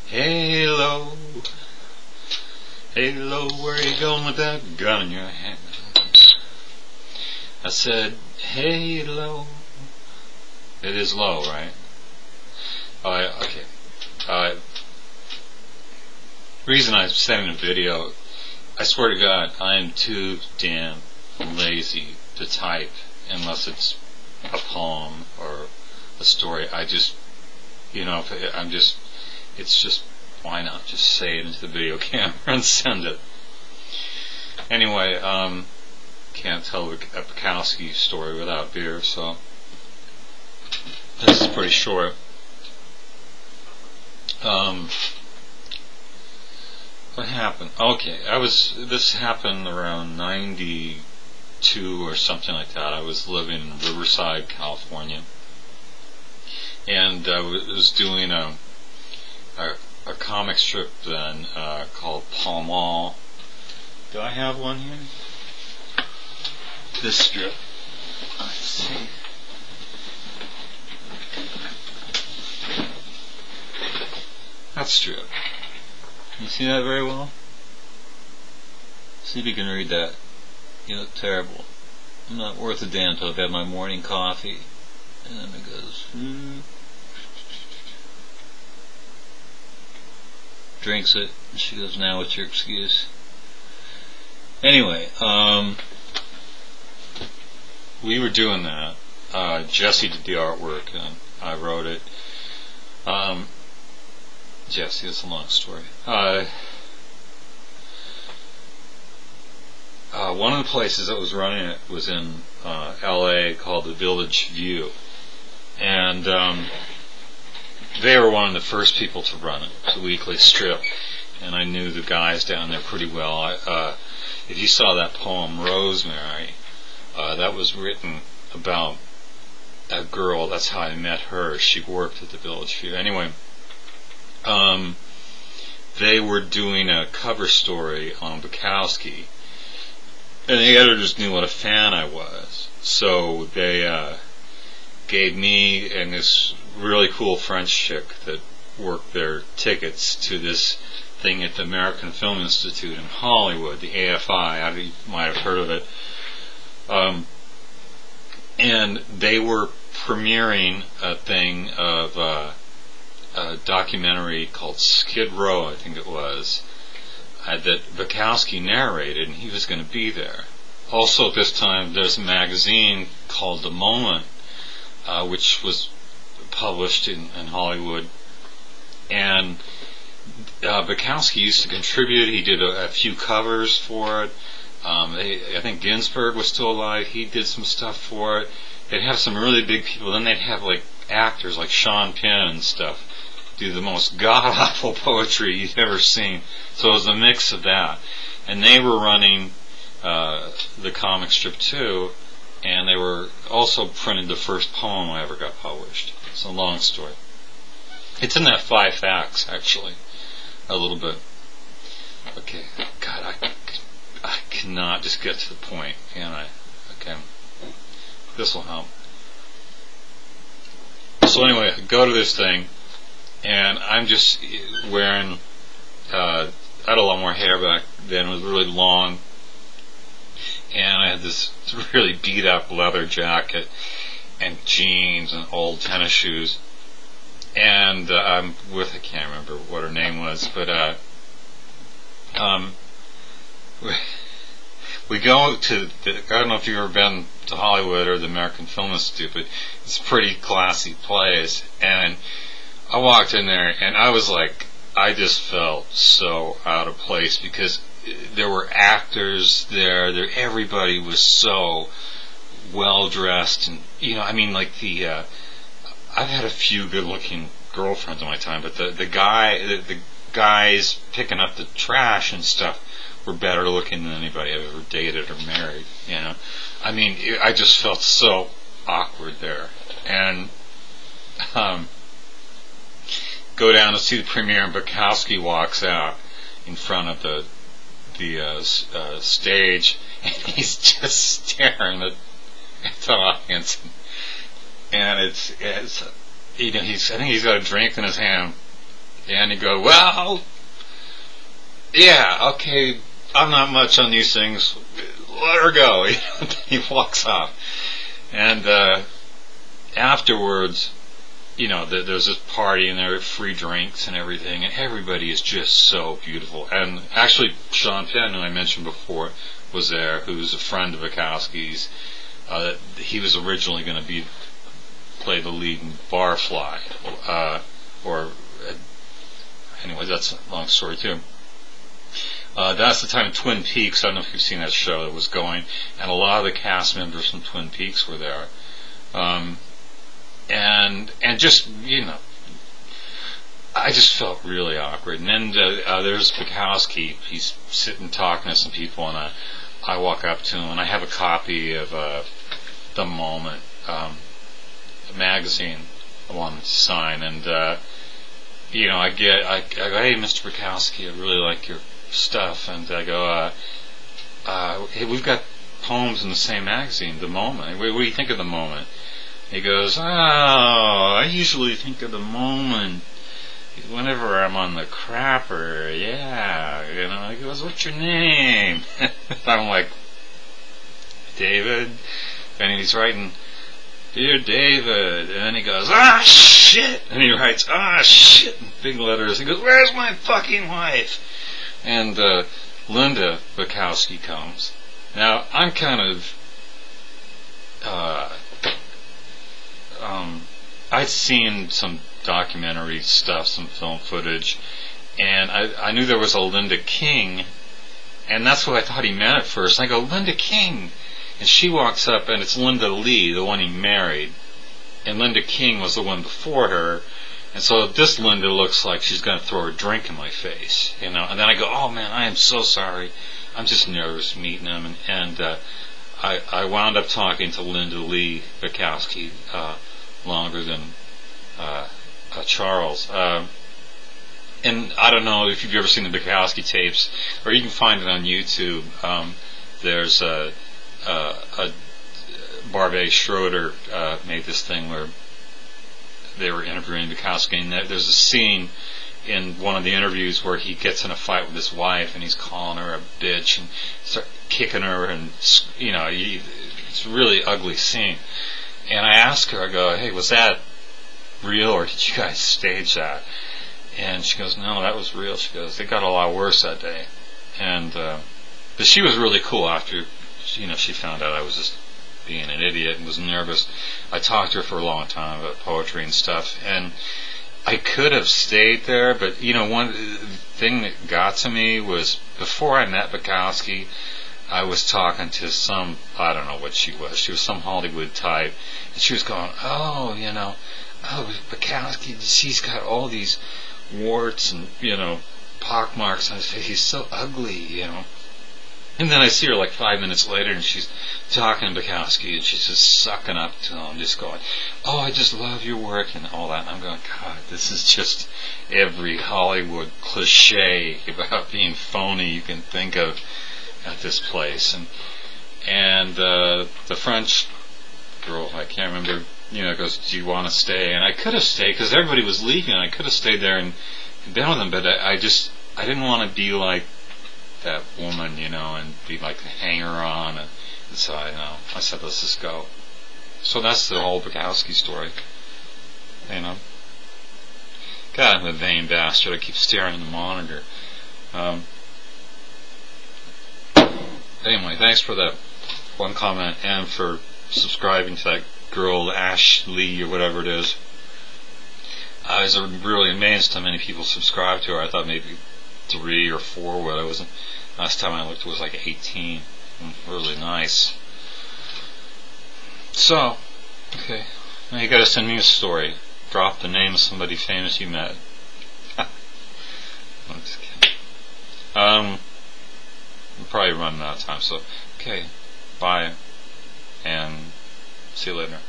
Halo, Halo, where you going with that gun in your hand? I said, Halo. It is low, right? Okay. Reason I'm sending a video, I swear to God, I am too damn lazy to type unless it's a poem or a story. I just, it's just, why not just say it into the video camera and send it? Anyway, can't tell a Bukowski story without beer, so this is pretty short. What happened? Okay, this happened around 92 or something like that. I was living in Riverside, California, and I was doing a comic strip then called Pall Mall. Do I have one here? This strip. Let's see. That strip. You see that very well? See if you can read that. You look terrible. I'm not worth a damn till I've had my morning coffee. And then it goes... drinks it, and she goes, now what's your excuse? Anyway, we were doing that. Jesse did the artwork, and I wrote it. Jesse, it's a long story. One of the places that was running it was in LA called the Village View, and they were one of the first people to run it. It was a weekly strip, and I knew the guys down there pretty well. If you saw that poem, Rosemary, that was written about a girl. That's how I met her. She worked at the Village View. Anyway, they were doing a cover story on Bukowski, and the editors knew what a fan I was, so they gave me and this really cool French chick that worked their tickets to this thing at the American Film Institute in Hollywood, the AFI. You might have heard of it. And they were premiering a thing of a documentary called Skid Row, I think it was, that Bukowski narrated, and he was going to be there. Also at this time, there's a magazine called The Moment, which was published in Hollywood, and Bukowski used to contribute. He did a few covers for it. I think Ginsberg was still alive. He did some stuff for it. They'd have some really big people. Then they'd have like actors like Sean Penn and stuff do the most god-awful poetry you've ever seen. So it was a mix of that. And they were running the comic strip too, and they were also printed the first poem I ever got published. It's a long story. It's in that 5 Facts, actually, a little bit. Okay, God, I cannot just get to the point, can I? Okay, this will help. So anyway, I go to this thing, and I'm just wearing, I had a lot more hair back then, it was really long, and I had this really beat up leather jacket, and jeans, and old tennis shoes, and I'm with, I can't remember what her name was, but we go to, I don't know if you've ever been to Hollywood or the American Film Institute, but it's a pretty classy place, and I walked in there, and I was like, I just felt so out of place, because there were actors there, everybody was so well dressed, and I mean, like I've had a few good looking girlfriends in my time, but the guys picking up the trash and stuff were better looking than anybody I've ever dated or married. I mean, I just felt so awkward there, and go down to see the premiere, and Bukowski walks out in front of the stage, and he's just staring at the audience, and it's I think he's got a drink in his hand, And you go, well, yeah, okay, I'm not much on these things. Let her go. He walks off. And afterwards, there's this party and there are free drinks and everything, and everybody is just so beautiful. And actually, Sean Penn, who I mentioned before, was there, who's a friend of Bukowski's. He was originally going to play the lead in Barfly, anyway, that's a long story too. That's the time Twin Peaks, I don't know if you've seen that show that was going, and a lot of the cast members from Twin Peaks were there. And just, I just felt really awkward. And then there's Bukowski. He's sitting talking to some people, and I walk up to him, and I have a copy of The Moment magazine I wanted to sign, and I go, hey, Mr. Bukowski, I really like your stuff, and I go, hey, we've got poems in the same magazine, The Moment. What do you think of The Moment? He goes, oh, I usually think of The Moment whenever I'm on the crapper, yeah, he goes, what's your name? I'm like, David, and he's writing, Dear David, and then he goes, ah, shit, and he writes, ah, shit, in big letters. He goes, where's my fucking wife? And Linda Bukowski comes. Now, I'm kind of, I'd seen some documentary stuff, some film footage, and I knew there was a Linda King, and that's what I thought he meant at first. And I go, Linda King! And she walks up, and it's Linda Lee, the one he married. And Linda King was the one before her. And so this Linda looks like she's going to throw a drink in my face, And then I go, oh man, I am so sorry. I'm just nervous meeting him. And I wound up talking to Linda Lee Bukowski longer than Charles. And I don't know if you've ever seen the Bukowski tapes, or you can find it on YouTube. There's Barbet Schroeder made this thing where they were interviewing Bukowski, and there's a scene in one of the interviews where he gets in a fight with his wife, and he's calling her a bitch and start kicking her, and it's a really ugly scene. And I asked her, I go, hey, was that real, or did you guys stage that? And she goes, no, that was real. She goes, it got a lot worse that day. And but she was really cool after she found out I was just being an idiot and was nervous. I talked to her for a long time about poetry and stuff, and I could have stayed there, but one thing that got to me was before I met Bukowski, I was talking to some, I don't know what she was some Hollywood type, and she was going, oh, Bukowski, she's got all these warts and pock marks on his face, he's so ugly, And then I see her like 5 minutes later, and she's talking to Bukowski, and she's just sucking up to him, just going, oh, I just love your work, and all that. And I'm going, God, this is just every Hollywood cliche about being phony you can think of at this place. And the French girl, I can't remember, goes, do you want to stay? And I could have stayed, because everybody was leaving, and I could have stayed there and been with them, but I didn't want to be like that woman, and be like the hanger-on, and so I said, let's just go. So that's the whole Bukowski story, God, I'm a vain bastard. I keep staring at the monitor. Anyway, thanks for that one comment, and for subscribing to that girl, Ashley, or whatever it is. I was really amazed how many people subscribed to her. I thought maybe 3 or 4 were. It wasn't. Last time I looked, it was like 18. Really nice. So, okay, now you got to send me a story. Drop the name of somebody famous you met. I'm just kidding. I'm probably running out of time. So, okay, bye, and see you later.